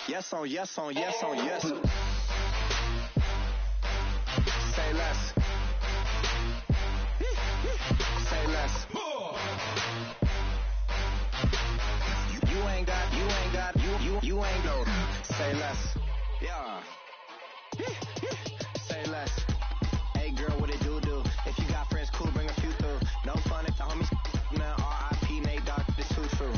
Yes on yes on yes on yes. Say less. Say less. You ain't no. Say less. Yeah. Say less. Hey girl, what it do? If you got friends, cool, bring a few through. No fun if the homies now. R.I.P. Nate Dogg, this too true.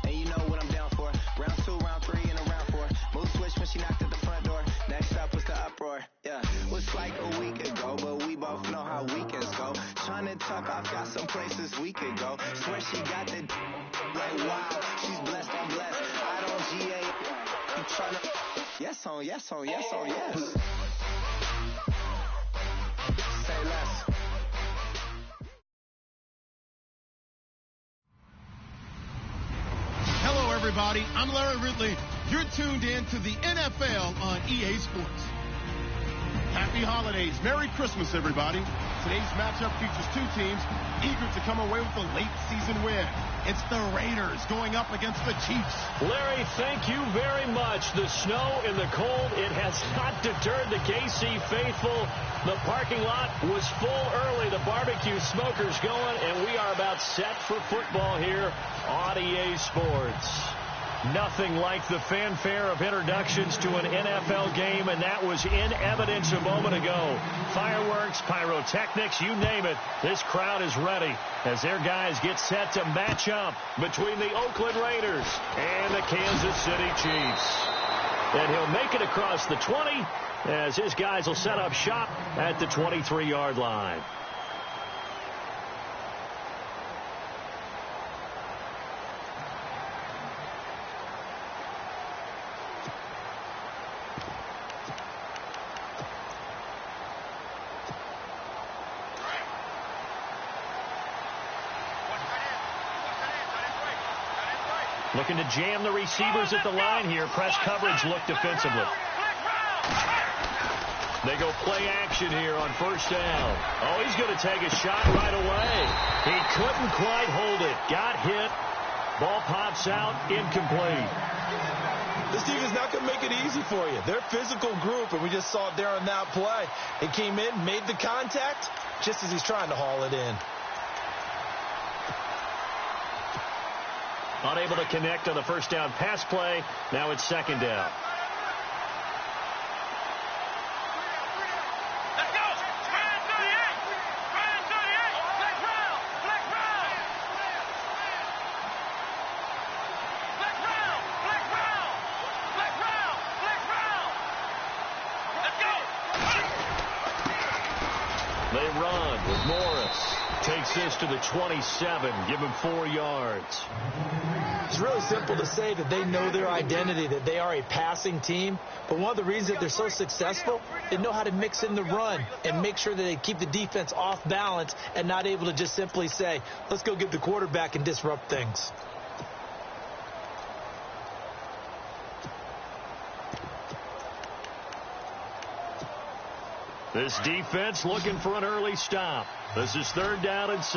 And you know what I'm down for. Round 2, round 3, and a round 4. Mood switch when she knocked at the front door. Next up was the uproar. Yeah, was like a week ago, but we both know how weekends go. Trying to tuck off, got some places we could go. Swear she got the like wow, she's blessed, I'm blessed. I don't GA. You tryna yes on yes on yes on yes. Say less. Hello, everybody. I'm Larry Ridley. You're tuned in to the NFL on EA Sports. Happy holidays. Merry Christmas, everybody. Today's matchup features two teams eager to come away with a late season win. It's the Raiders going up against the Chiefs. Larry, thank you very much. The snow and the cold, it has not deterred the KC faithful. The parking lot was full early. The barbecue smokers going, and we are about set for football here on EA Sports. Nothing like the fanfare of introductions to an NFL game, and that was in evidence a moment ago. Fireworks, pyrotechnics, you name it. This crowd is ready as their guys get set to match up between the Oakland Raiders and the Kansas City Chiefs. And he'll make it across the 20 as his guys will set up shop at the 23-yard line. Looking to jam the receivers at the line here. Press coverage look defensively. They go play action here on first down. Oh, he's going to take a shot right away. He couldn't quite hold it. Got hit. Ball pops out. Incomplete. This team is not going to make it easy for you. They're a physical group, and we just saw it there on that play. He came in, made the contact, just as he's trying to haul it in. Unable to connect on the first down pass play. Now it's second down. Let's go! Ryan 38! Ryan 38! Black Brown! Black Brown! Black Brown! Black Brown! Black Brown! Black Brown! Let's go! They run with Morris. Takes this to the 27. Give him 4 yards. It's really simple to say that they know their identity, that they are a passing team. But one of the reasons that they're so successful, they know how to mix in the run and make sure that they keep the defense off balance and not able to just simply say, let's go get the quarterback and disrupt things. This defense looking for an early stop. This is third down and 6.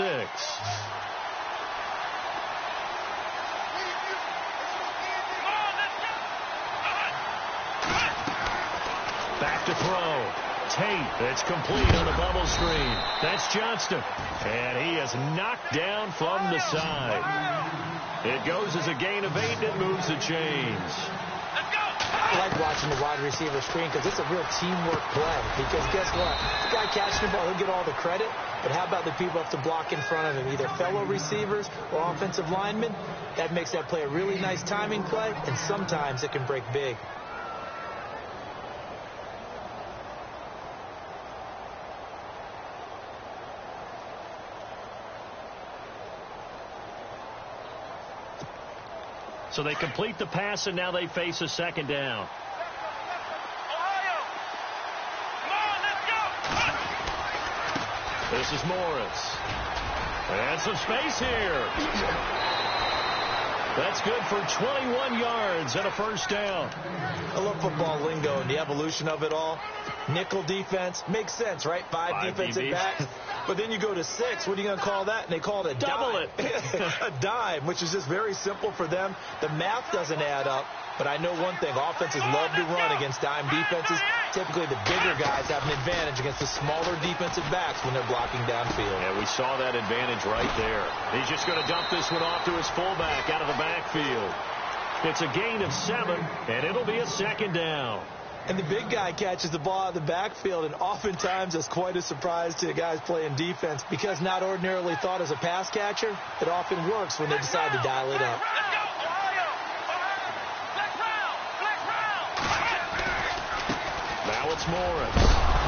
Back to throw. Tate, it's complete on the bubble screen. That's Johnston. And he is knocked down from the side. It goes as a gain of 8 and moves the chains. I like watching the wide receiver screen because it's a real teamwork play. Because guess what? The guy catching the ball, he'll get all the credit. But how about the people who have to block in front of him, either fellow receivers or offensive linemen? That makes that play a really nice timing play, and sometimes it can break big. So they complete the pass, and now they face a second down. Ohio! Come on, let's go! This is Morris. And some space here. That's good for 21 yards and a first down. I love football lingo and the evolution of it all. Nickel defense makes sense, right? Five defensive backs. But then you go to 6. What are you going to call that? And they call it a double dime. A dime, which is just very simple for them. The math doesn't add up. But I know one thing. Offenses love to run against dime defenses. Typically, the bigger guys have an advantage against the smaller defensive backs when they're blocking downfield. Yeah, we saw that advantage right there. He's just going to dump this one off to his fullback out of the backfield. It's a gain of 7, and it'll be a second down. And the big guy catches the ball out of the backfield, and oftentimes it's quite a surprise to the guys playing defense because not ordinarily thought as a pass catcher, it often works when they decide to dial it up. Now it's Morris.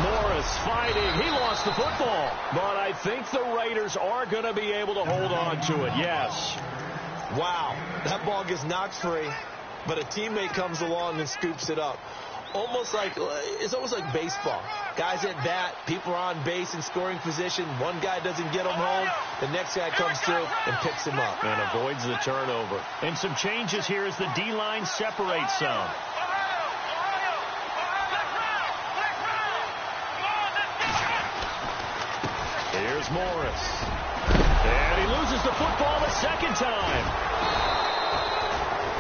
Morris fighting. He lost the football. But I think the Raiders are going to be able to hold on to it. Yes. Wow. That ball gets knocked free, but a teammate comes along and scoops it up. It's almost like baseball. Guys at bat, people are on base in scoring position. One guy doesn't get him home. The next guy comes through and picks him up. And avoids the turnover. And some changes here as the D-line separates some. Here's Morris. And he loses the football a second time.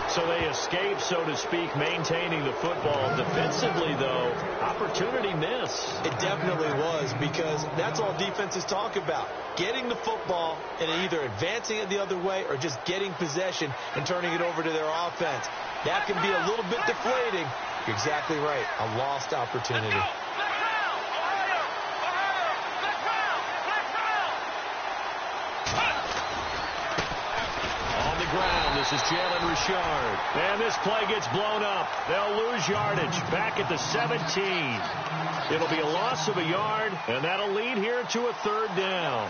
So they escape, so to speak, maintaining the football. Defensively, though, opportunity miss. It definitely was, because that's all defenses talk about. Getting the football and either advancing it the other way or just getting possession and turning it over to their offense. That can be a little bit deflating. You're exactly right. A lost opportunity. This is Jalen Richard. And this play gets blown up. They'll lose yardage back at the 17. It'll be a loss of a yard, and that'll lead here to a third down.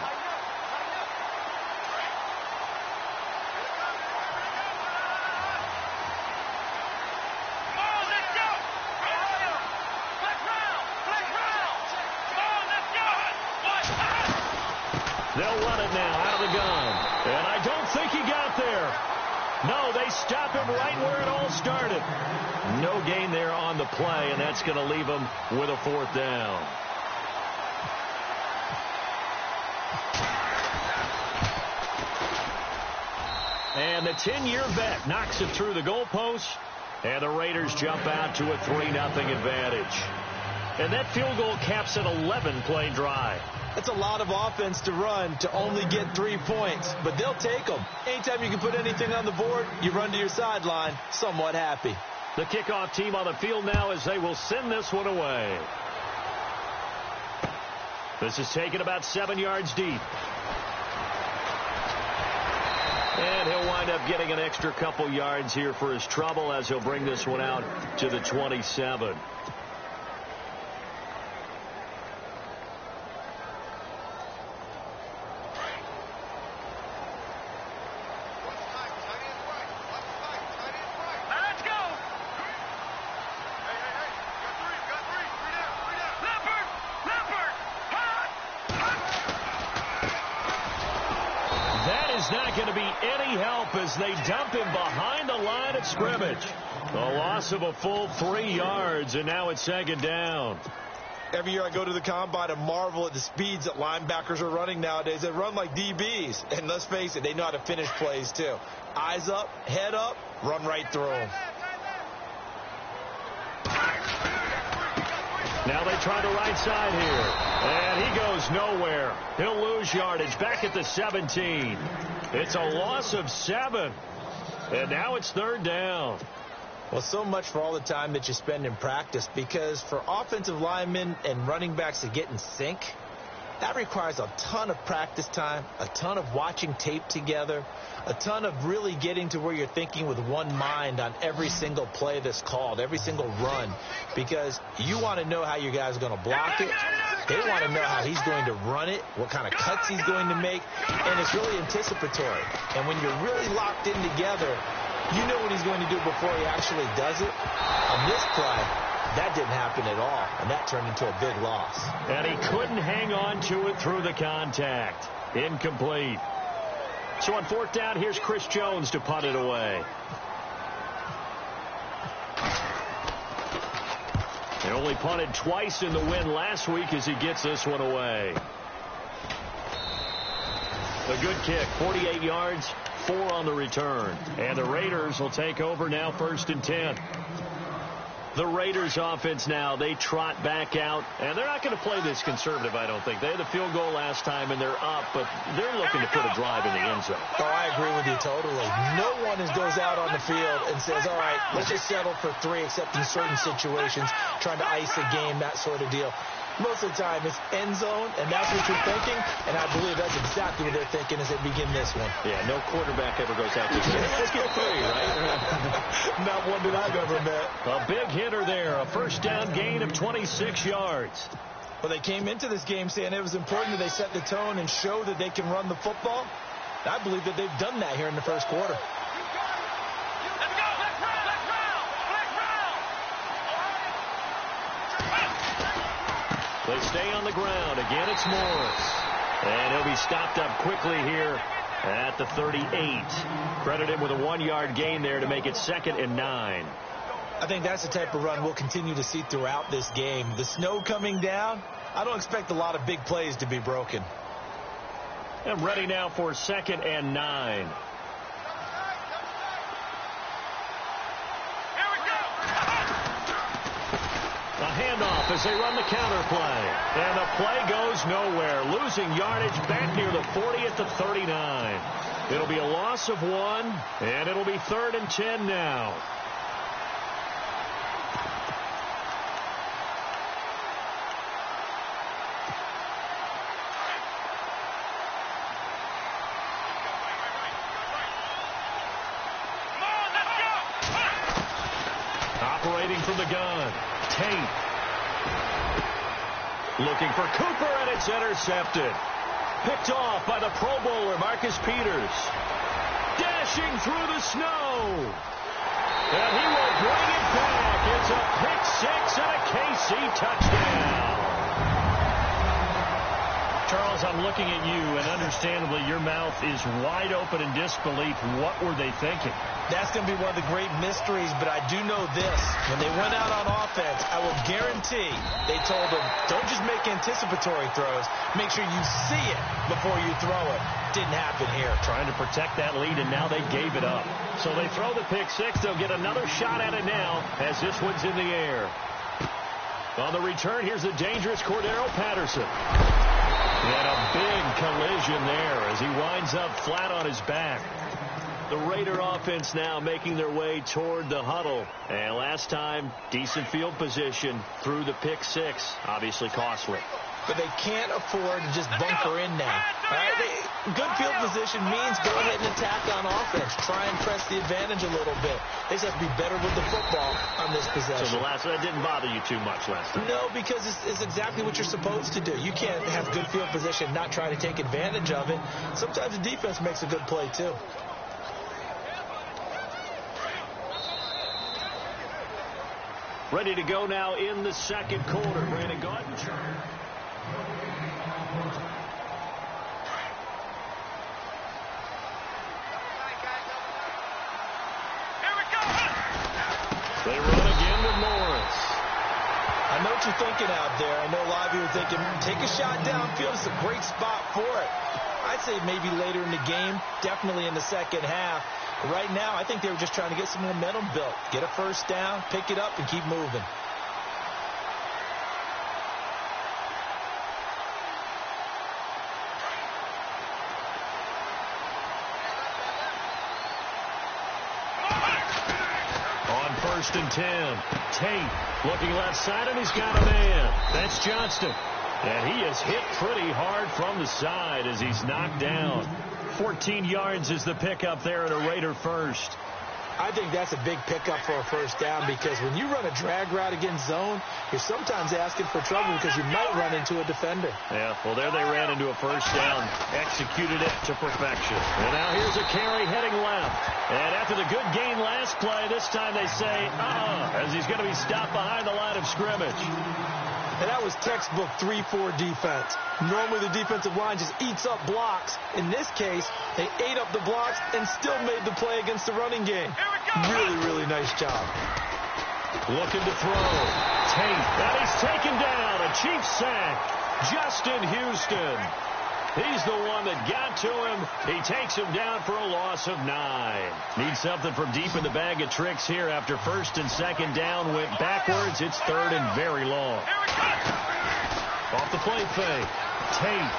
They'll run it now out of the gun. And I don't think he got there. No, they stop him right where it all started. No gain there on the play, and that's going to leave him with a fourth down. And the 10-year vet knocks it through the goalpost, and the Raiders jump out to a 3-0 advantage. And that field goal caps an 11-play drive. That's a lot of offense to run to only get 3 points, but they'll take them. Anytime you can put anything on the board, you run to your sideline somewhat happy. The kickoff team on the field now as they will send this one away. This is taken about 7 yards deep. And he'll wind up getting an extra couple yards here for his trouble as he'll bring this one out to the 27. Not going to be any help as they dump him behind the line of scrimmage. A loss of a full 3 yards, and now it's second down. Every year I go to the combine and marvel at the speeds that linebackers are running nowadays. They run like DBs, and let's face it, they know how to finish plays too. Eyes up, head up, run right through them. Now they try the right side here, and he goes nowhere. He'll lose yardage back at the 17. It's a loss of 7, and now it's third down. Well, so much for all the time that you spend in practice, because for offensive linemen and running backs to get in sync, that requires a ton of practice time, a ton of watching tape together, a ton of really getting to where you're thinking with one mind on every single play that's called, every single run, because you want to know how your guy's going to block it. They want to know how he's going to run it, what kind of cuts he's going to make, and it's really anticipatory. And when you're really locked in together, you know what he's going to do before he actually does it. On this play, that didn't happen at all, and that turned into a big loss. And he couldn't hang on to it through the contact. Incomplete. So on fourth down, here's Chris Jones to punt it away. He only punted twice in the win last week as he gets this one away. A good kick, 48 yards, 4 on the return. And the Raiders will take over now, 1st and 10. The Raiders offense now, they trot back out, and they're not going to play this conservative, I don't think. They had the field goal last time, and they're up, but they're looking to put a drive in the end zone. Oh, I agree with you totally. No one goes out on the field and says, all right, let's just settle for 3, except in certain situations, trying to ice a game, that sort of deal. Most of the time, it's end zone, and that's what you're thinking, and I believe that's exactly what they're thinking as they begin this one. Yeah, no quarterback ever goes out this game. Let's get 3, right? Not one that I've ever met. A big hitter there, a first down gain of 26 yards. Well, they came into this game saying it was important that they set the tone and show that they can run the football. I believe that they've done that here in the first quarter. They stay on the ground. Again, it's Morris. And he'll be stopped up quickly here at the 38. Credit him with a 1-yard gain there to make it 2nd and 9. I think that's the type of run we'll continue to see throughout this game. The snow coming down, I don't expect a lot of big plays to be broken. And ready now for 2nd and 9. A handoff as they run the counter play. And the play goes nowhere. Losing yardage back near the 40 at the 39. It'll be a loss of 1, and it'll be 3rd and 10 now. Operating from the gun. Tate. Looking for Cooper, and it's intercepted. Picked off by the Pro Bowler, Marcus Peters. Dashing through the snow. And he will bring it back. It's a pick 6 and a KC touchdown. Charles, I'm looking at you, and understandably, your mouth is wide open in disbelief. What were they thinking? That's going to be one of the great mysteries, but I do know this. When they went out on offense, I will guarantee they told them, don't just make anticipatory throws. Make sure you see it before you throw it. Didn't happen here. Trying to protect that lead, and now they gave it up. So they throw the pick 6. They'll get another shot at it now as this one's in the air. On the return, here's the dangerous Cordero Patterson. And a big collision there as he winds up flat on his back. The Raider offense now making their way toward the huddle. And last time, decent field position through the pick 6. Obviously costly. But they can't afford to just bunker in now. All right? Good field position means go ahead and attack on offense. Try and press the advantage a little bit. They just have to be better with the football on this possession. So that didn't bother you too much last time? No, because it's exactly what you're supposed to do. You can't have good field position, not try to take advantage of it. Sometimes the defense makes a good play, too. Ready to go now in the second quarter. Brandon Gordon. They run again with Morris. I know what you're thinking out there. I know a lot of you are thinking, take a shot downfield. It's a great spot for it. I'd say maybe later in the game, definitely in the second half. But right now, I think they were just trying to get some momentum built. Get a first down, pick it up, and keep moving. On 1st and 10, Tate looking left side, and he's got a man. That's Johnston. And he is hit pretty hard from the side as he's knocked down. 14 yards is the pickup there at a Raider first. I think that's a big pickup for a first down because when you run a drag route against zone, you're sometimes asking for trouble because you might run into a defender. Yeah, well, there they ran into a first down, executed it to perfection. And now here's a carry heading left. And after the good gain last play, this time they say, as he's going to be stopped behind the line of scrimmage. And that was textbook 3-4 defense. Normally the defensive line just eats up blocks. In this case, they ate up the blocks and still made the play against the running game. Really, really nice job. Looking to throw. Tate. And he's taken down. A Chiefs sack. Justin Houston. He's the one that got to him. He takes him down for a loss of 9. Needs something from deep in the bag of tricks here after first and second down went backwards. It's third and very long. Off the play fake. Tate.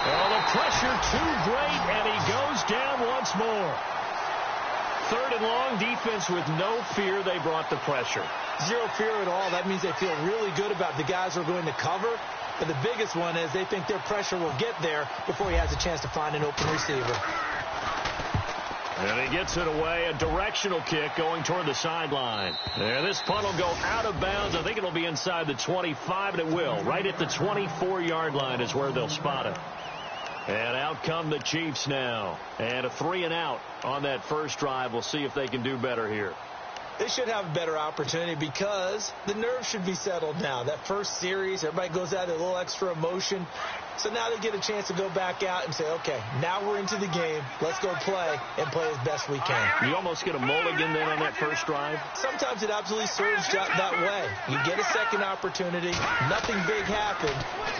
Oh, the pressure too great, and he goes down once more. Third and long, defense with no fear. They brought the pressure. Zero fear at all. That means they feel really good about the guys who are going to cover. But the biggest one is they think their pressure will get there before he has a chance to find an open receiver. And he gets it away. A directional kick going toward the sideline. And this punt will go out of bounds. I think it'll be inside the 25, and it will. Right at the 24-yard line is where they'll spot it. And out come the Chiefs now. And a 3-and-out on that first drive. We'll see if they can do better here. They should have a better opportunity because the nerves should be settled now. That first series, everybody goes out with a little extra emotion. So now they get a chance to go back out and say, okay, now we're into the game. Let's go play and play as best we can. You almost get a mulligan then on that first drive? Sometimes it absolutely serves that way. You get a second opportunity. Nothing big happened.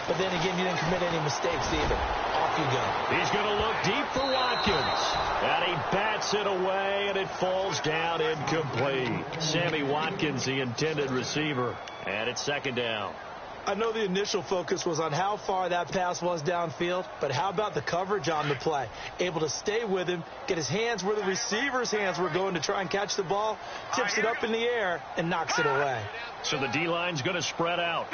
But then again, you didn't commit any mistakes either. Off you go. He's going to look deep for Watkins. And he bats it away, and it falls down incomplete. Sammy Watkins, the intended receiver. And it's second down. I know the initial focus was on how far that pass was downfield, but how about the coverage on the play? Able to stay with him, get his hands where the receiver's hands were going to try and catch the ball, tips it up in the air, and knocks it away. So the D-line's going to spread out.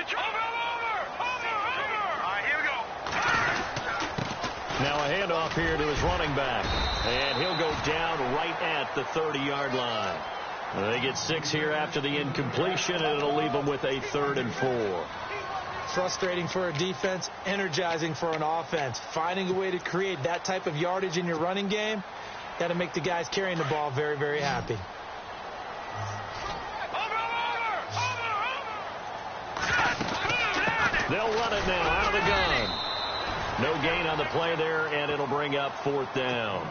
Now a handoff here to his running back, and he'll go down right at the 30-yard line. They get 6 here after the incompletion, and it'll leave them with a 3rd and 4. Frustrating for a defense, energizing for an offense. Finding a way to create that type of yardage in your running game, got to make the guys carrying the ball very, very happy. They'll run it now out of the gun. No gain on the play there, and it'll bring up 4th down.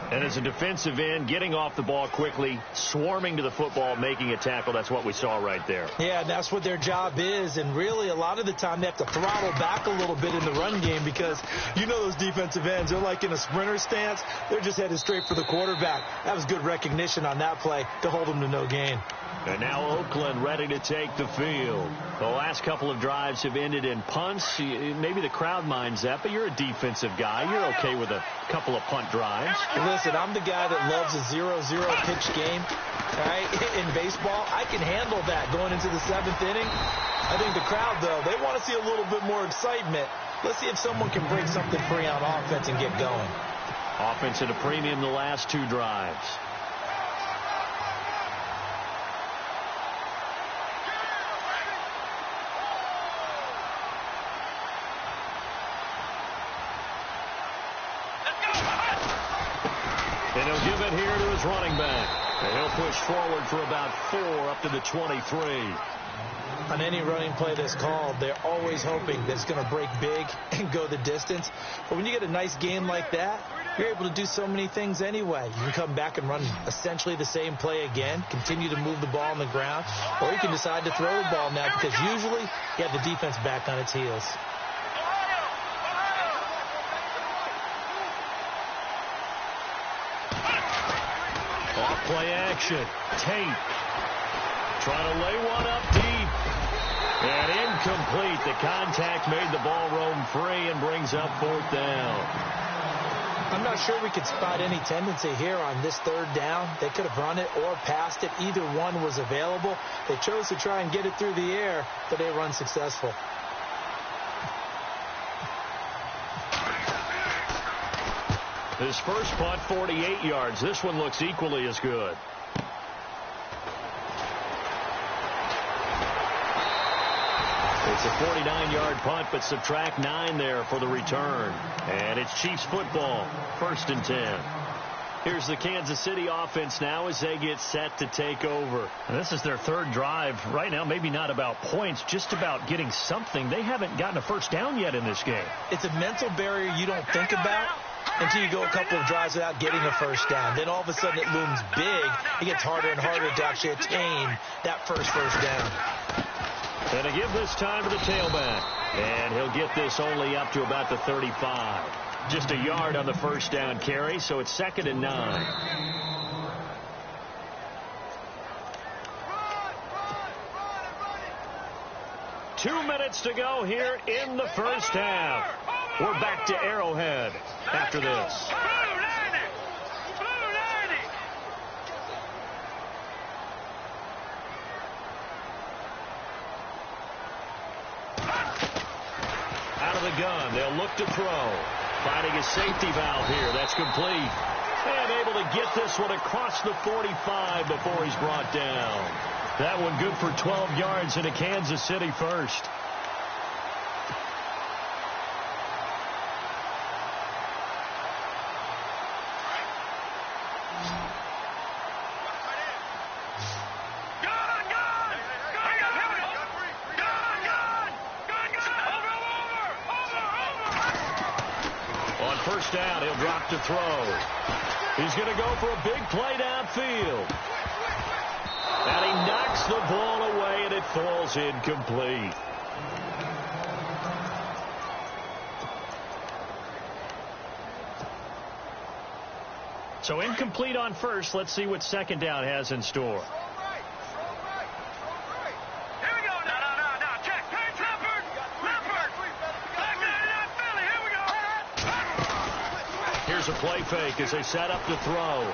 And as a defensive end, getting off the ball quickly, swarming to the football, making a tackle, that's what we saw right there. Yeah, and that's what their job is. And really, a lot of the time, they have to throttle back a little bit in the run game because you know those defensive ends, they're like in a sprinter stance. They're just headed straight for the quarterback. That was good recognition on that play to hold them to no gain. And now Oakland ready to take the field. The last couple of drives have ended in punts. Maybe the crowd minds that, but you're a defensive guy. You're okay with a couple of punt drives. Listen, I'm the guy that loves a 0-0 pitch game. All right? In baseball, I can handle that going into the 7th inning. I think the crowd, though, they want to see a little bit more excitement. Let's see if someone can break something free on offense and get going. Offense at a premium the last 2 drives. And he'll give it here to his running back. And he'll push forward for about 4 up to the 23. On any running play that's called, they're always hoping that it's going to break big and go the distance. But when you get a nice game like that, you're able to do so many things anyway. You can come back and run essentially the same play again, continue to move the ball on the ground, or you can decide to throw the ball now because usually you have the defense back on its heels. Play action. Tate trying to lay one up deep. And incomplete. The contact made the ball roam free and brings up 4th down. I'm not sure we could spot any tendency here on this 3rd down. They could have run it or passed it. Either one was available. They chose to try and get it through the air, but they were unsuccessful. His first punt, 48 yards. This one looks equally as good. It's a 49-yard punt, but subtract 9 there for the return. And it's Chiefs football, 1st and 10. Here's the Kansas City offense now as they get set to take over. And this is their 3rd drive. Right now, maybe not about points, just about getting something. They haven't gotten a first down yet in this game. It's a mental barrier you don't think about until you go a couple of drives without getting a first down. Then all of a sudden it looms big. It gets harder and harder to actually attain that first down. And to give this time to the tailback. And he'll get this only up to about the 35. Just a yard on the first down carry, so it's 2nd and 9. 2 minutes to go here in the first half. We're back to Arrowhead after this. Out of the gun, they'll look to throw. Finding a safety valve here. That's complete. And able to get this one across the 45 before he's brought down. That one good for 12 yards into Kansas City first. On first down, he'll drop to throw. He's going to go for a big play downfield. And he knocks the ball away, and it falls incomplete. So incomplete on first. Let's see what second down has in store. Here's a play fake as they set up the throw.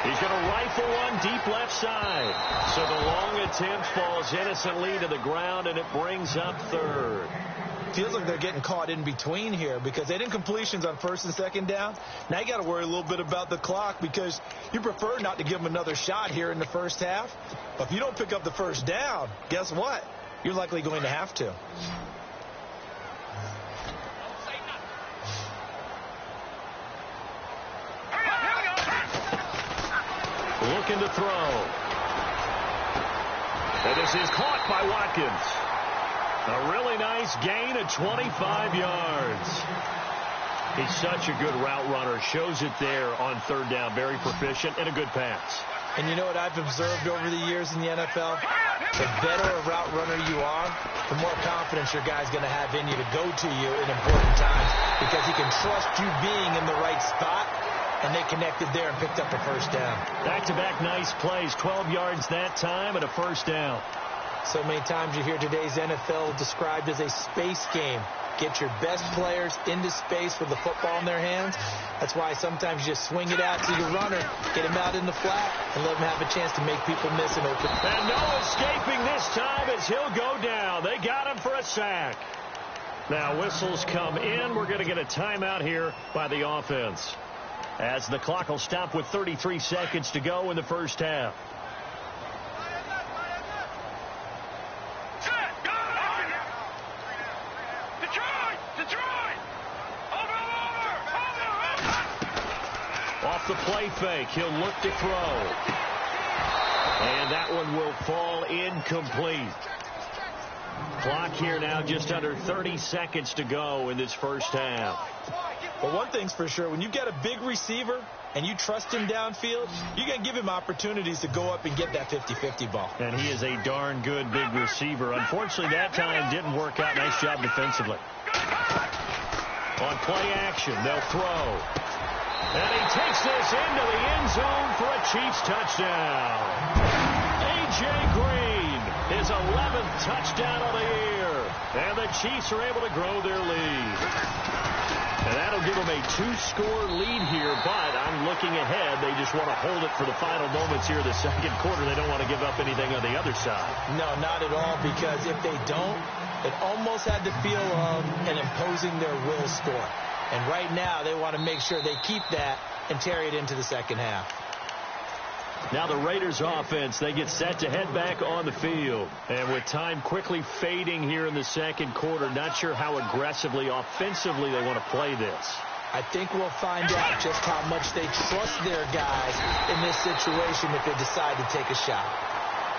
He's going to rifle one deep left side. So the long attempt falls innocently to the ground, and it brings up third. Feels like they're getting caught in between here because they didn't completions on first and second down. Now you got to worry a little bit about the clock because you prefer not to give them another shot here in the first half. But if you don't pick up the first down, guess what? You're likely going to have to. Looking to throw. And this is caught by Watkins. A really nice gain of 25 yards. He's such a good route runner. Shows it there on third down. Very proficient and a good pass. And you know what I've observed over the years in the NFL? The better a route runner you are, the more confidence your guy's going to have in you to go to you in important times because he can trust you being in the right spot. And they connected there and picked up a first down. Back-to-back nice plays. 12 yards that time and a first down. So many times you hear today's NFL described as a space game. Get your best players into space with the football in their hands. That's why sometimes you just swing it out to your runner, get him out in the flat, and let him have a chance to make people miss an open. And no escaping this time as he'll go down. They got him for a sack. Now whistles come in. We're going to get a timeout here by the offense, as the clock will stop with 33 seconds to go in the first half. Off the play fake, he'll look to throw. And that one will fall incomplete. Clock here now just under 30 seconds to go in this first half. Well, one thing's for sure, when you've got a big receiver and you trust him downfield, you're going to give him opportunities to go up and get that 50-50 ball. And he is a darn good big receiver. Unfortunately, that time didn't work out. Nice job defensively. On play action, they'll throw. And he takes this into the end zone for a Chiefs touchdown. A.J. Green, his 11th touchdown of the year. And the Chiefs are able to grow their lead. And that'll give them a 2-score lead here, but I'm looking ahead. They just want to hold it for the final moments here of the second quarter. They don't want to give up anything on the other side. No, not at all, because if they don't, it almost had the feel of an imposing their will score. And right now, they want to make sure they keep that and carry it into the second half. Now the Raiders offense, they get set to head back on the field. And with time quickly fading here in the second quarter, not sure how aggressively, offensively they want to play this. I think we'll find out just how much they trust their guys in this situation if they decide to take a shot.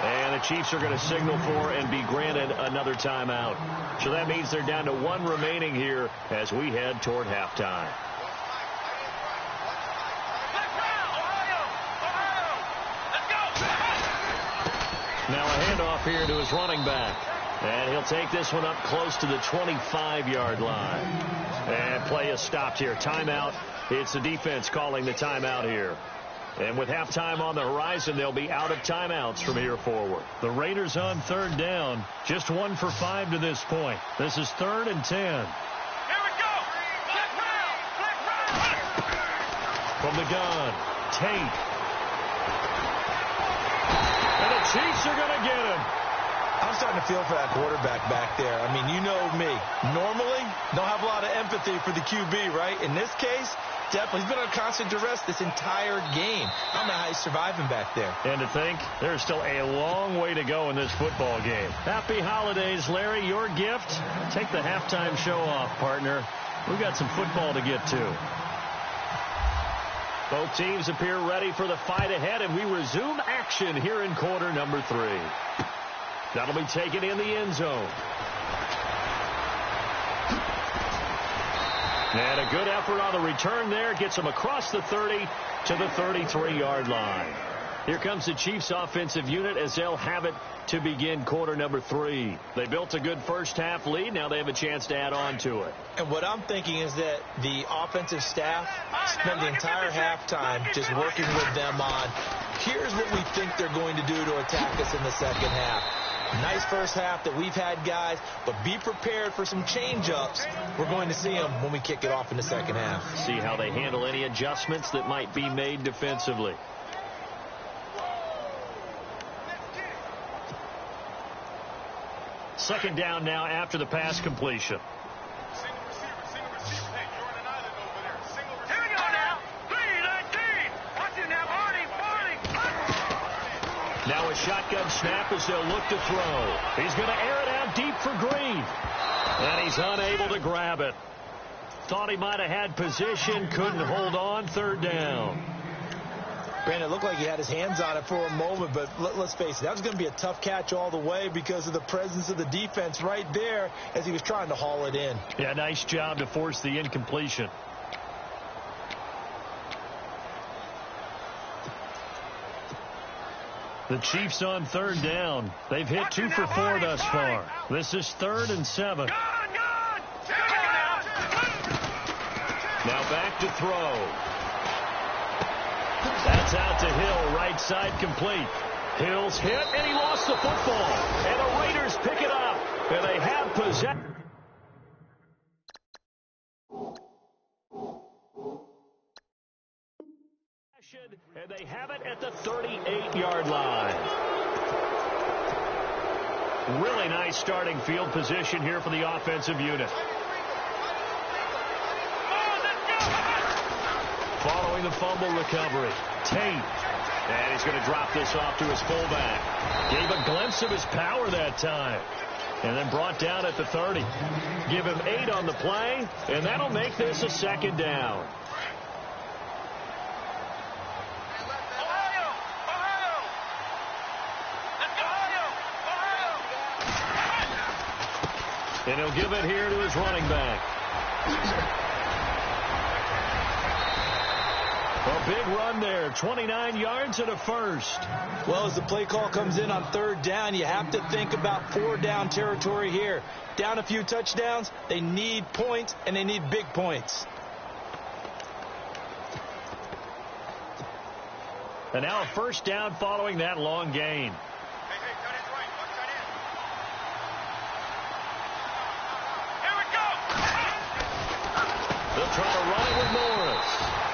And the Chiefs are going to signal for and be granted another timeout. So that means they're down to one remaining here as we head toward halftime. Now a handoff here to his running back. And he'll take this one up close to the 25-yard line. And play is stopped here. Timeout. It's the defense calling the timeout here. And with halftime on the horizon, they'll be out of timeouts from here forward. The Raiders on third down. Just 1 for 5 to this point. This is 3rd and 10. Here we go. Flag round. From the gun, Tate. And the Chiefs are going to get him. I'm starting to feel for that quarterback back there. I mean, you know me. Normally, don't have a lot of empathy for the QB, right? In this case, definitely. He's been under constant duress this entire game. I don't know how he's surviving back there. And to think, there's still a long way to go in this football game. Happy holidays, Larry. Your gift? Take the halftime show off, partner. We've got some football to get to. Both teams appear ready for the fight ahead, and we resume action here in quarter number 3. That'll be taken in the end zone. And a good effort on the return there. Gets him across the 30 to the 33-yard line. Here comes the Chiefs offensive unit as they'll have it to begin quarter number 3. They built a good first half lead. Now they have a chance to add on to it. And what I'm thinking is that the offensive staff spent the entire halftime just working with them on, here's what we think they're going to do to attack us in the second half. Nice first half that we've had, guys, but be prepared for some change-ups. We're going to see them when we kick it off in the second half. See how they handle any adjustments that might be made defensively. Second down now after the pass completion. Single receiver. Hey, you're on an island over there. Single receiver. Here we go now. 3-19. Watch it now, Barney. Now a shotgun snap as they'll look to throw. He's going to air it out deep for Green. And he's unable to grab it. Thought he might have had position. Couldn't hold on. Third down. Brandon, it looked like he had his hands on it for a moment, but let's face it, that was going to be a tough catch all the way because of the presence of the defense right there as he was trying to haul it in. Yeah, nice job to force the incompletion. The Chiefs on third down. They've hit 2 for 4 thus far. This is 3rd and 7. Now back to throw. That's out to Hill, right side complete. Hill's hit, and he lost the football. And the Raiders pick it up, and they have possession. And they have it at the 38-yard line. Really nice starting field position here for the offensive unit. Following the fumble recovery, Tate. And he's going to drop this off to his fullback. Gave a glimpse of his power that time. And then brought down at the 30. Give him 8 on the play, and that'll make this a second down. And he'll give it here to his running back. A big run there, 29 yards and a first. Well, as the play call comes in on third down, you have to think about 4-down territory here. Down a few touchdowns, they need points, and they need big points. And now a first down following that long gain. Trying to run it with Morris.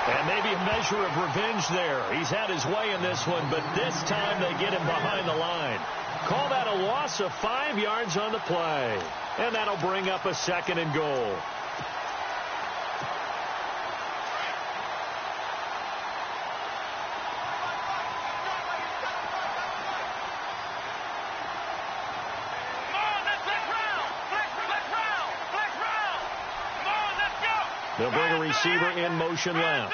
And maybe a measure of revenge there. He's had his way in this one, but this time they get him behind the line. Call that a loss of 5 yards on the play. And that'll bring up a 2nd and goal. They'll bring a receiver in motion left.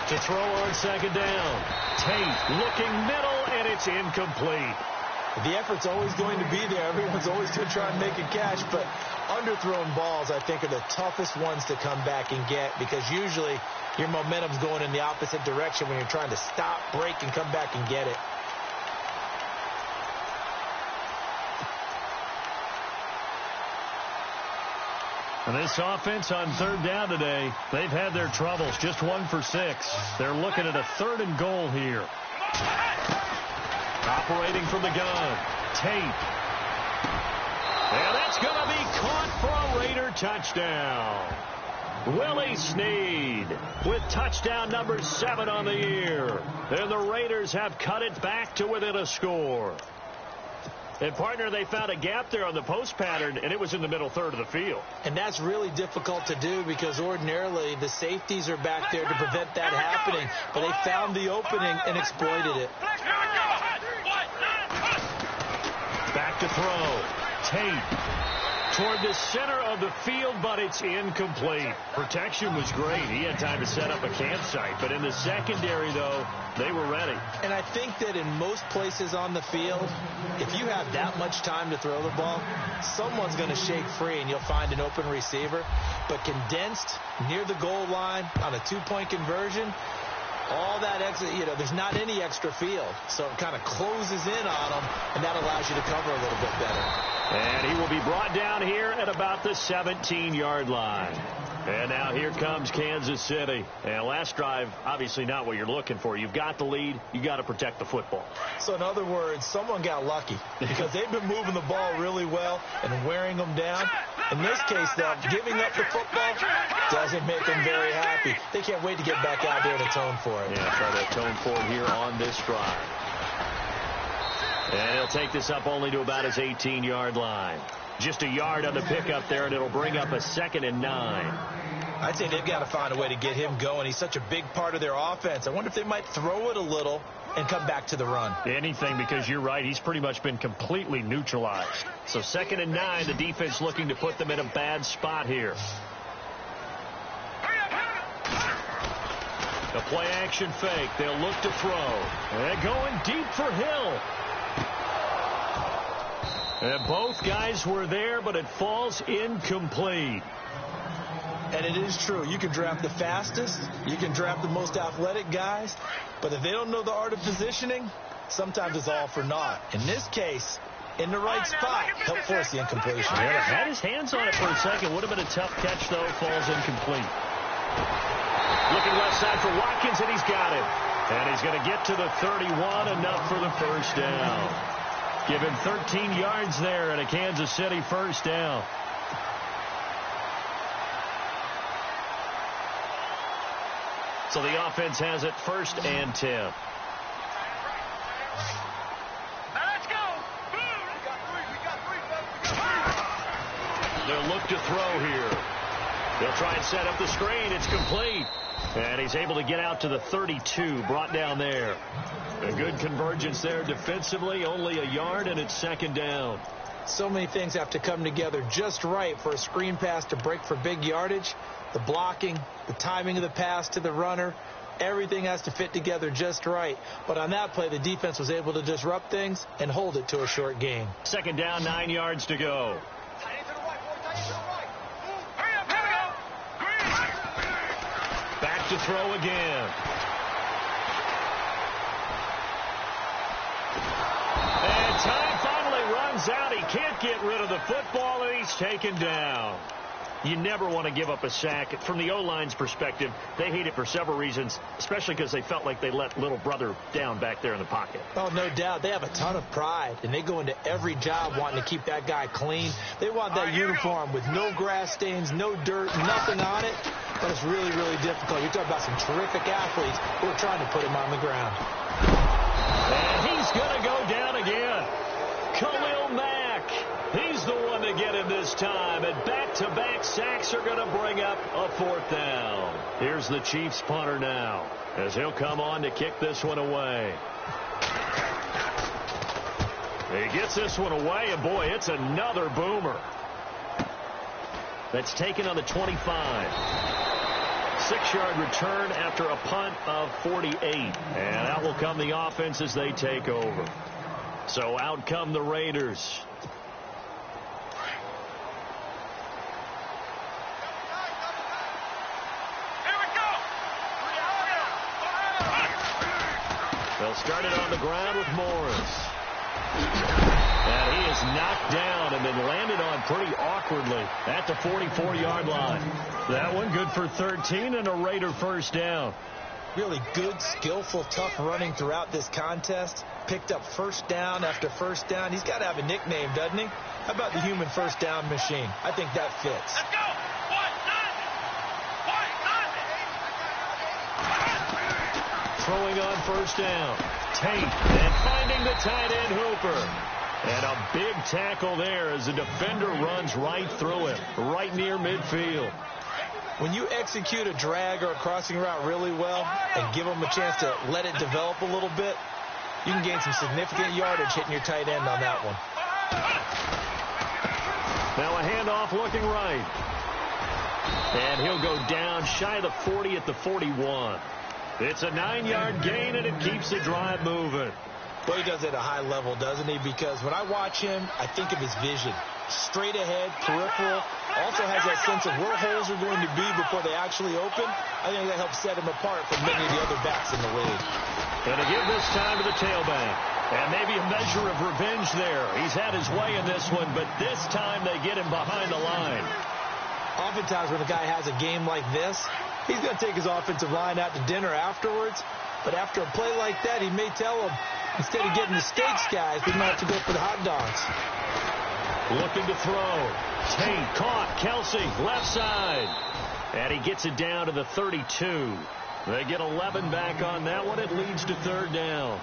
To throw on second down. Tate looking middle, and it's incomplete. The effort's always going to be there. Everyone's always going to try and make a catch, but underthrown balls, I think, are the toughest ones to come back and get, because usually your momentum's going in the opposite direction when you're trying to stop, break, and come back and get it. And this offense on third down today, they've had their troubles. Just 1 for 6. They're looking at a 3rd and goal here. Operating from the gun. Tate. And that's going to be caught for a Raider touchdown. Willie Snead with touchdown number 7 on the year. And the Raiders have cut it back to within a score. And, partner, they found a gap there on the post pattern, and it was in the middle third of the field. And that's really difficult to do, because ordinarily the safeties are back there to prevent that happening. But they found the opening and exploited it. Back to throw. Tate toward the center of the field, but it's incomplete. Protection was great. He had time to set up a campsite. But in the secondary, though, they were ready. And I think that in most places on the field, if you have that much time to throw the ball, someone's going to shake free and you'll find an open receiver. But condensed near the goal line on a 2-point conversion, all that extra, there's not any extra field. So it kind of closes in on them, and that allows you to cover a little bit better. And he will be brought down here at about the 17-yard line. And now here comes Kansas City. And last drive, obviously not what you're looking for. You've got the lead. You got to protect the football. So in other words, someone got lucky, because they've been moving the ball really well and wearing them down. In this case, though, giving up the football doesn't make them very happy. They can't wait to get back out there and atone for it. Yeah, try to atone for it here on this drive. And he'll take this up only to about his 18-yard line. Just a yard on the pickup there, and it'll bring up a 2nd and 9. I'd say they've got to find a way to get him going. He's such a big part of their offense. I wonder if they might throw it a little and come back to the run. Anything, because you're right. He's pretty much been completely neutralized. So 2nd and 9, the defense looking to put them in a bad spot here. The play action fake. They'll look to throw. And going deep for Hill. And both guys were there, but it falls incomplete. And it is true. You can draft the fastest. You can draft the most athletic guys. But if they don't know the art of positioning, sometimes it's all for naught. In this case, in the right spot, helped force the incompletion. Yeah, had his hands on it for a second. Would have been a tough catch, though. Falls incomplete. Looking left side for Watkins, and he's got it. And he's going to get to the 31, enough for the first down. Give him 13 yards there and a Kansas City first down. So the offense has it 1st and 10. Now let's go. We got three. They'll look to throw here. They'll try and set up the screen. It's complete. And he's able to get out to the 32, brought down there. A good convergence there defensively, only a yard, and it's 2nd down. So many things have to come together just right for a screen pass to break for big yardage. The blocking, the timing of the pass to the runner, everything has to fit together just right. But on that play, the defense was able to disrupt things and hold it to a short gain. 2nd down, 9 yards to go. Back to throw again. And time finally runs out. He can't get rid of the football, and he's taken down. You never want to give up a sack. From the O-line's perspective, they hate it for several reasons, especially because they felt like they let little brother down back there in the pocket. Oh, no doubt. They have a ton of pride, and they go into every job wanting to keep that guy clean. They want that uniform with no grass stains, no dirt, nothing on it. But it's really, really difficult. You're talking about some terrific athletes who are trying to put him on the ground. And he's going to go down again. Khalil Mack. He's the one to get him this time. And back-to-back sacks are going to bring up a 4th down. Here's the Chiefs punter now, as he'll come on to kick this one away. He gets this one away, and boy, it's another boomer. That's taken on the 25. 6-yard return after a punt of 48. And out will come the offense as they take over. So out come the Raiders. They'll start it on the ground with Morris. And he is knocked down and then landed on pretty awkwardly at the 44-yard line. That one good for 13 and a Raider first down. Really good, skillful, tough running throughout this contest. Picked up first down after first down. He's got to have a nickname, doesn't he? How about the human first down machine? I think that fits. Let's go. Throwing on first down. Tate and finding the tight end Hooper. And a big tackle there as the defender runs right through him, right near midfield. When you execute a drag or a crossing route really well and give them a chance to let it develop a little bit, you can gain some significant yardage hitting your tight end on that one. Now a handoff looking right. And he'll go down shy of the 40 at the 41. It's a 9-yard gain, and it keeps the drive moving. Well, he does it at a high level, doesn't he? Because when I watch him, I think of his vision. Straight ahead, peripheral. Also has that sense of where holes are going to be before they actually open. I think that helps set him apart from many of the other backs in the league. Going to give this time to the tailback. And maybe a measure of revenge there. He's had his way in this one, but this time they get him behind the line. Oftentimes when a guy has a game like this, he's going to take his offensive line out to dinner afterwards. But after a play like that, he may tell him, instead of getting the steaks, guys, we might have to go for the hot dogs. Looking to throw. Tate caught. Kelsey, left side. And he gets it down to the 32. They get 11 back on that one. It leads to third down.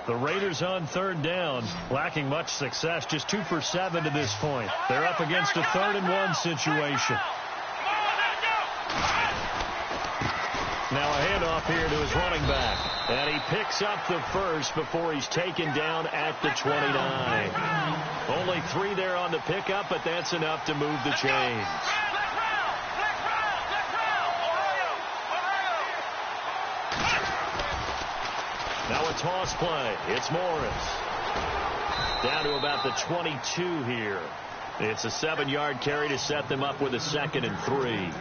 The Raiders on third down, lacking much success, just 2 for 7 to this point. They're up against a 3rd and 1 situation. Now a handoff here to his running back. And he picks up the first before he's taken down at the 29. Only 3 there on the pickup, but that's enough to move the chains. Now a toss play. It's Morris. Down to about the 22 here. It's a 7-yard carry to set them up with a 2nd and 3.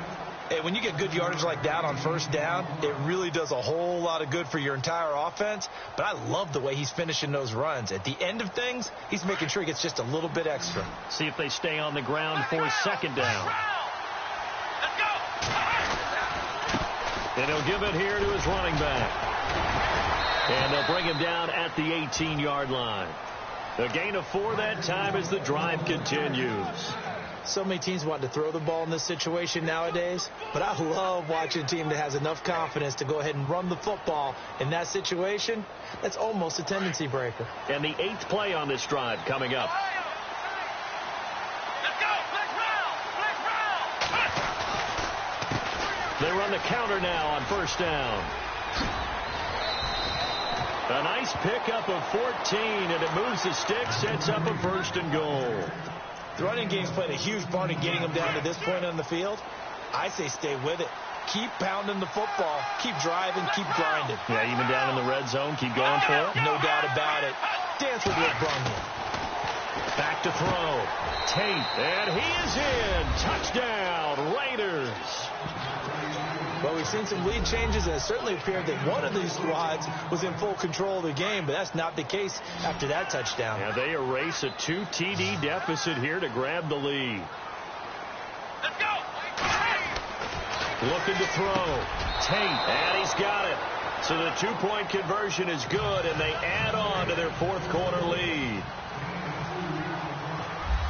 Hey, when you get good yardage like that on first down, it really does a whole lot of good for your entire offense. But I love the way he's finishing those runs. At the end of things, he's making sure he gets just a little bit extra. See if they stay on the ground for 2nd down. And he'll give it here to his running back. And they'll bring him down at the 18-yard line. A gain of 4 that time as the drive continues. So many teams want to throw the ball in this situation nowadays, but I love watching a team that has enough confidence to go ahead and run the football in that situation. That's almost a tendency breaker. And the 8th play on this drive coming up. They run the counter now on first down. A nice pickup of 14, and it moves the stick, sets up a 1st and goal. The running game's played a huge part in getting them down to this point on the field. I say stay with it. Keep pounding the football. Keep driving. Keep grinding. Yeah, even down in the red zone, keep going for it. No doubt about it. Dance with what brung you. Back to throw. Tate, and he is in. Touchdown, Raiders. Well, we've seen some lead changes, and it certainly appeared that one of these squads was in full control of the game, but that's not the case after that touchdown. Yeah, they erase a 2 TD deficit here to grab the lead. Let's go. Looking to throw. Tate, and he's got it. So the 2-point conversion is good, and they add on to their 4th quarter lead.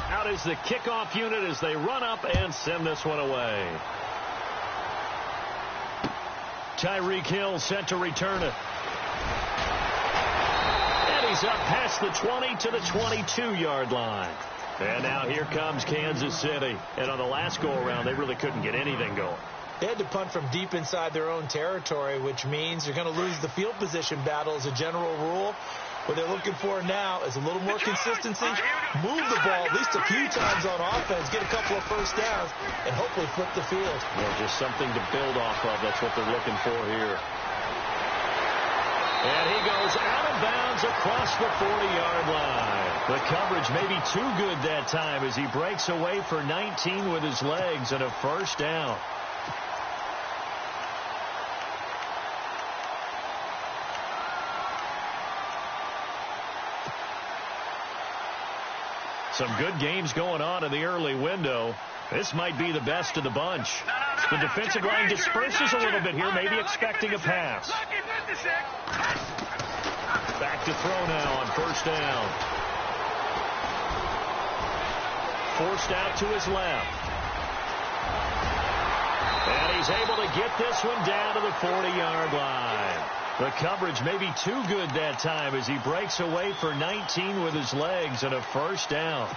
Out is the kickoff unit as they run up and send this one away. Tyreek Hill set to return it. And he's up past the 20 to the 22-yard line. And now here comes Kansas City. And on the last go-around, they really couldn't get anything going. They had to punt from deep inside their own territory, which means they're going to lose the field position battle as a general rule. What they're looking for now is a little more consistency, move the ball at least a few times on offense, get a couple of first downs, and hopefully flip the field. Yeah, just something to build off of. That's what they're looking for here. And he goes out of bounds across the 40-yard line. The coverage may be too good that time as he breaks away for 19 with his legs and a first down. Some good games going on in the early window. This might be the best of the bunch. The defensive line disperses a little bit here, maybe expecting a pass. Back to throw now on first down. Forced out to his left. And he's able to get this one down to the 40-yard line. The coverage may be too good that time as he breaks away for 19 with his legs and a first down.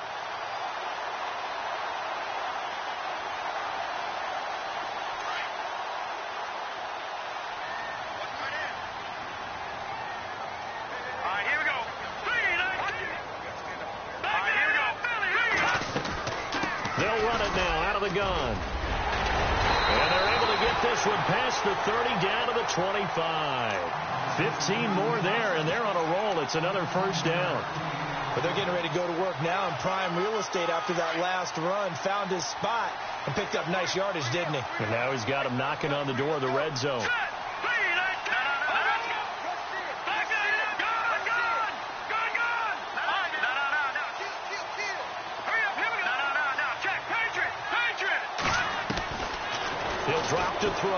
They'll run it now out of the gun. And they're able to get this one past the 30 down to the 25. 15 more there, and they're on a roll. It's another first down. But they're getting ready to go to work now in prime real estate after that last run. Found his spot and picked up nice yardage, didn't he? And now he's got him knocking on the door of the red zone. Drop to throw.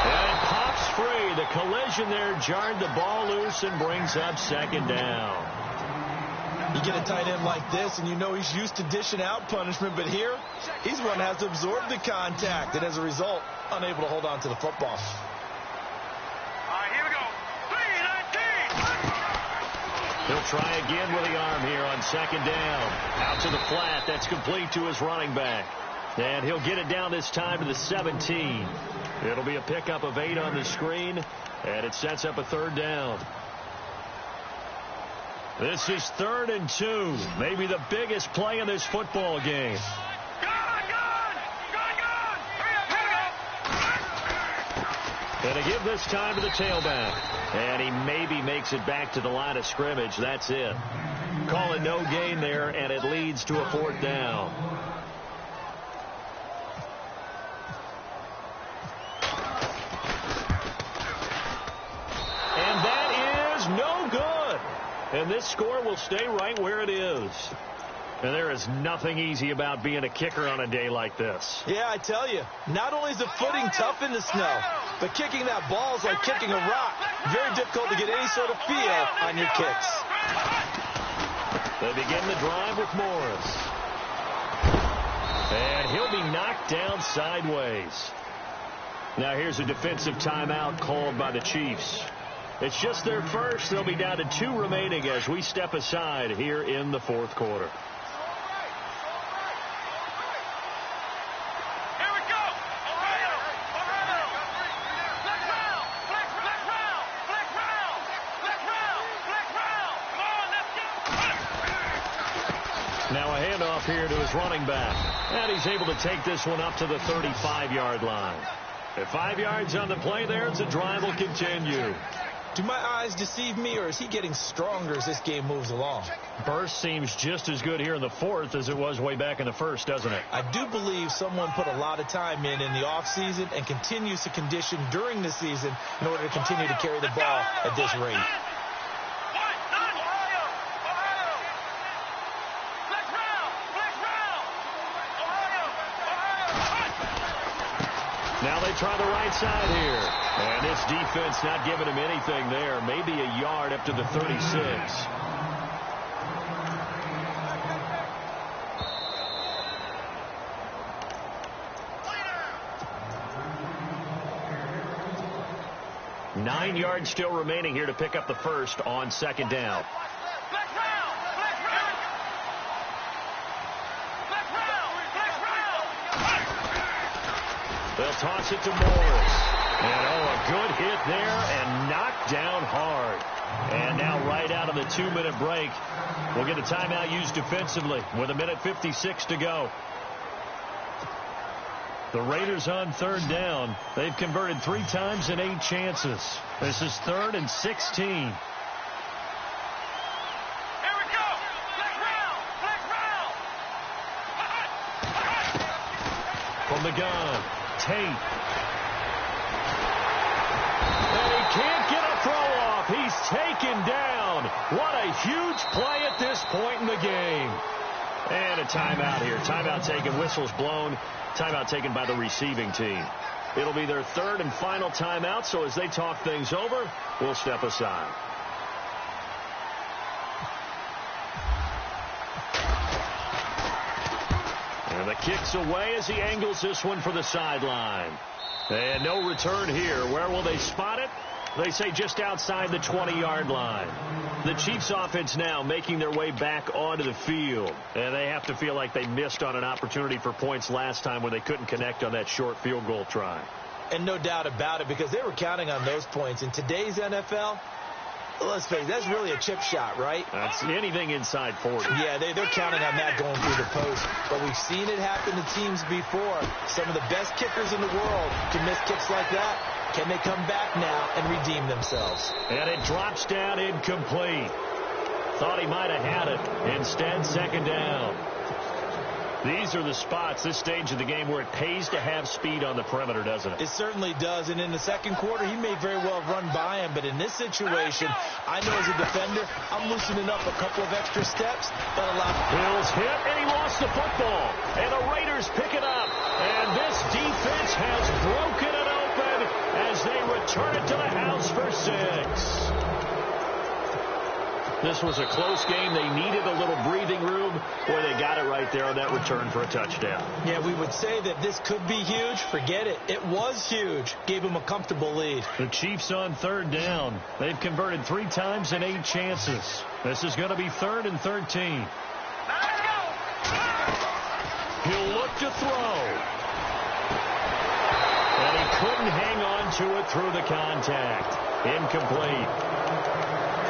And pops free. The collision there jarred the ball loose and brings up second down. You get a tight end like this, and you know he's used to dishing out punishment, but here, he's one that has to absorb the contact, and as a result, unable to hold on to the football. All right, here we go. 3-19. He'll try again with the arm here on second down. Out to the flat. That's complete to his running back. And he'll get it down this time to the 17. It'll be a pickup of 8 on the screen, and it sets up a third down. This is 3rd and 2. Maybe the biggest play in this football game. And to give this time to the tailback. And he maybe makes it back to the line of scrimmage. That's it. Call it no gain there, and it leads to a 4th down. No good. And this score will stay right where it is. And there is nothing easy about being a kicker on a day like this. Yeah, I tell you, not only is the footing tough in the snow, but kicking that ball is like kicking a rock. Very difficult to get any sort of feel on your kicks. They begin the drive with Morris. And he'll be knocked down sideways. Now here's a defensive timeout called by the Chiefs. It's just their first. They'll be down to 2 remaining as we step aside here in the 4th quarter. Here we go. Ohio. Black round. Come on, let's go. Now a handoff here to his running back. And he's able to take this one up to the 35-yard line. At 5 yards on the play there, the drive will continue. Do my eyes deceive me, or is he getting stronger as this game moves along? Burst seems just as good here in the 4th as it was way back in the 1st, doesn't it? I do believe someone put a lot of time in the offseason and continues to condition during the season in order to continue to carry the ball at this rate. Now they try the right side here. And this defense not giving him anything there. Maybe a yard up to the 36. Nine yards still remaining here to pick up the first on second down. They'll toss it to Morris. And, a good hit there and knocked down hard. And now right out of the 2-minute break, we'll get a timeout used defensively with 1:56 to go. The Raiders on third down. They've converted 3 times in 8 chances. This is 3rd and 16. Here we go. Flex round. Flex round. From the gun, Tate. And he can't get a throw off. He's taken down. What a huge play at this point in the game. And a timeout here. Timeout taken, whistles blown. Timeout taken by the receiving team. It'll be their 3rd and final timeout, so as they talk things over, we'll step aside. And the kick's away as he angles this one for the sideline. And no return here. Where will they spot it? They say just outside the 20-yard line. The Chiefs offense now making their way back onto the field. And they have to feel like they missed on an opportunity for points last time when they couldn't connect on that short field goal try. And no doubt about it, because they were counting on those points. In today's NFL, let's face it, that's really a chip shot, right? That's anything inside 40. Yeah, they're counting on that going through the post. But we've seen it happen to teams before. Some of the best kickers in the world can miss kicks like that. Can they come back now and redeem themselves? And it drops down incomplete. Thought he might have had it. Instead, 2nd down. These are the spots, this stage of the game, where it pays to have speed on the perimeter, doesn't it? It certainly does. And in the second quarter, he may very well run by him. But in this situation, I know as a defender, I'm loosening up a couple of extra steps. That allows Hill's hit, and he lost the football. And the Raiders pick it up. And this defense has broken it open as they return it to the house for 6. This was a close game. They needed a little breathing room. Boy, they got it right there on that return for a touchdown. Yeah, we would say that this could be huge. Forget it. It was huge. Gave him a comfortable lead. The Chiefs on 3rd down. They've converted 3 times in 8 chances. This is going to be 3rd and 13. He'll look to throw. And he couldn't hang on to it through the contact. Incomplete.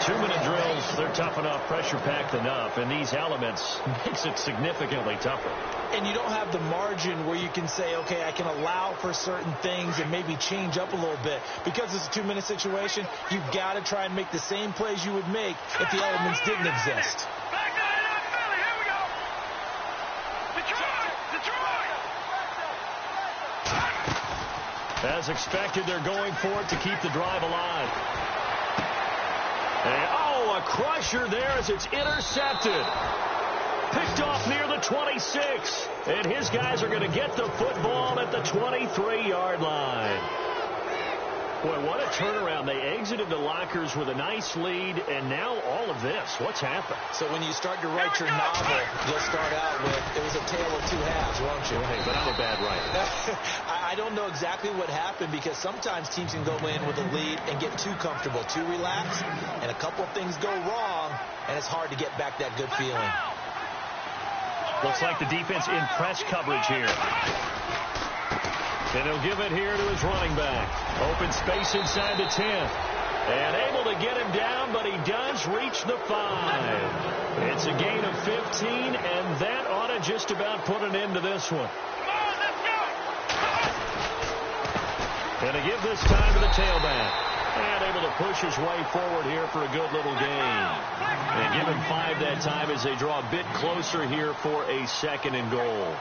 2-minute drills, they're tough enough, pressure-packed enough, and these elements makes it significantly tougher. And you don't have the margin where you can say, okay, I can allow for certain things and maybe change up a little bit. Because it's a 2-minute situation, you've got to try and make the same plays you would make if the elements didn't exist. Back to Philly. Here we go. Detroit. As expected, they're going for it to keep the drive alive. And, oh, a crusher there as it's intercepted. Picked off near the 26. And his guys are going to get the football at the 23-yard line. Boy, what a turnaround. They exited the lockers with a nice lead, and now all of this. What's happened? So when you start to write your novel, you'll start out with, it was a tale of 2 halves, won't you? Hey, but I'm a bad writer. I don't know exactly what happened, because sometimes teams can go in with a lead and get too comfortable, too relaxed, and a couple of things go wrong, and it's hard to get back that good feeling. Looks like the defense in press coverage here. And he'll give it here to his running back. Open space inside the 10. And able to get him down, but he does reach the 5. It's a gain of 15, and that ought to just about put an end to this one. And to give this time to the tailback. And able to push his way forward here for a good little gain. And give him 5 that time as they draw a bit closer here for a 2nd and goal.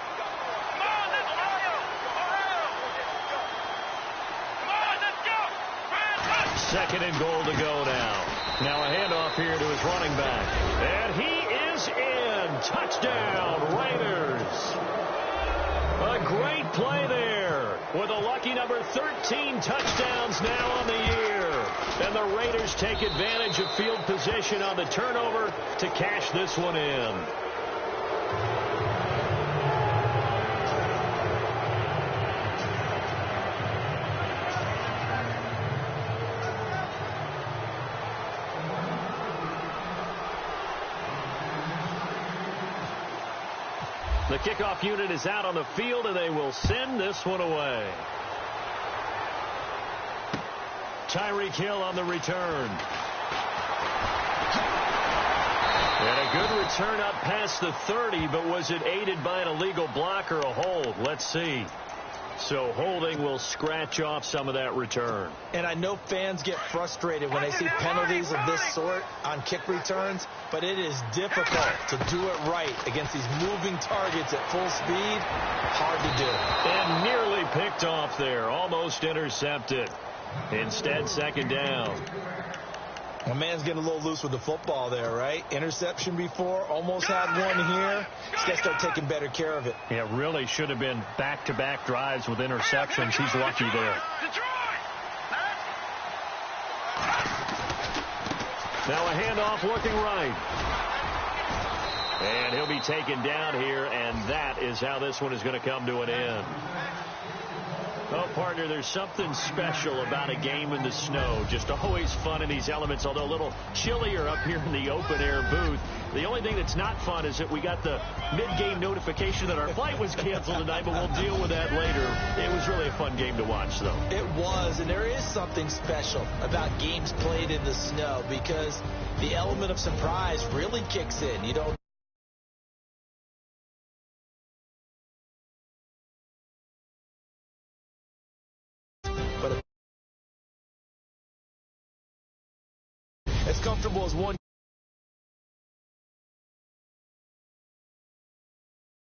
2nd and goal to go now. Now a handoff here to his running back. And he is in. Touchdown, Raiders. A great play there with a lucky number 13 touchdowns now on the year. And the Raiders take advantage of field position on the turnover to cash this one in. The kickoff unit is out on the field, and they will send this one away. Tyreek Hill on the return. And a good return up past the 30, but was it aided by an illegal block or a hold? Let's see. So holding will scratch off some of that return. And I know fans get frustrated when they see penalties of this sort on kick returns, but it is difficult to do it right against these moving targets at full speed. Hard to do. And nearly picked off there. Almost intercepted. Instead, second down. My man's getting a little loose with the football there, right? Interception before, almost had one here. He's got to start taking better care of it. Yeah, really should have been back-to-back drives with interceptions. He's lucky there. Now a handoff looking right. And he'll be taken down here, and that is how this one is going to come to an end. Oh, partner, there's something special about a game in the snow. Just always fun in these elements, although a little chillier up here in the open-air booth. The only thing that's not fun is that we got the mid-game notification that our flight was canceled tonight, but we'll deal with that later. It was really a fun game to watch, though. It was, and there is something special about games played in the snow because the element of surprise really kicks in. You don't as comfortable as one